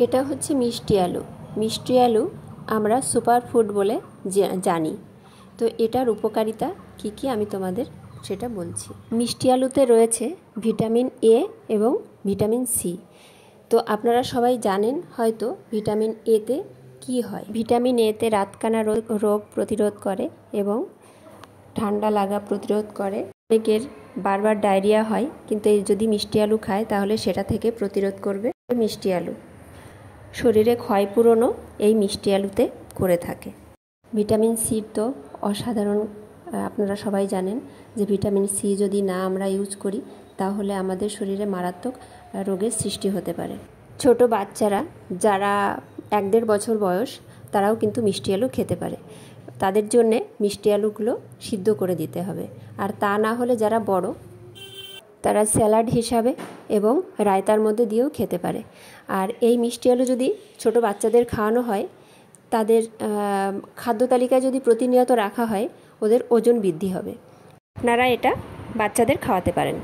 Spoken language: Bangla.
এটা হচ্ছে মিষ্টি আলু। মিষ্টি আলু আমরা সুপার ফুড বলে জানি। তো এটার উপকারিতা কী কী আমি তোমাদের সেটা বলছি। মিষ্টি আলুতে রয়েছে ভিটামিন এ এবং ভিটামিন সি। তো আপনারা সবাই জানেন হয়তো ভিটামিন এতে কী হয়। ভিটামিন এতে রাতকানা রোগ প্রতিরোধ করে এবং ঠান্ডা লাগা প্রতিরোধ করে। অনেকের বারবার ডায়রিয়া হয়, কিন্তু যদি মিষ্টি আলু খায় তাহলে সেটা থেকে প্রতিরোধ করবে মিষ্টি আলু। শরীরে ক্ষয়পূরণও এই মিষ্টি আলুতে করে থাকে। ভিটামিন সি তো অসাধারণ, আপনারা সবাই জানেন যে ভিটামিন সি যদি না আমরা ইউজ করি তাহলে আমাদের শরীরে মারাত্মক রোগের সৃষ্টি হতে পারে। ছোট বাচ্চারা যারা 1-1.5 বছর বয়স তারাও কিন্তু মিষ্টি আলু খেতে পারে। তাদের জন্যে মিষ্টি আলুগুলো সিদ্ধ করে দিতে হবে, আর তা না হলে যারা বড় তারা স্যালাড হিসাবে এবং রায়তার মধ্যে দিয়েও খেতে পারে। আর এই মিষ্টি আলু যদি ছোট বাচ্চাদের খাওয়ানো হয়, তাদের খাদ্য তালিকায় যদি প্রতিনিয়ত রাখা হয়, ওদের ওজন বৃদ্ধি হবে। আপনারা এটা বাচ্চাদের খাওয়াতে পারেন।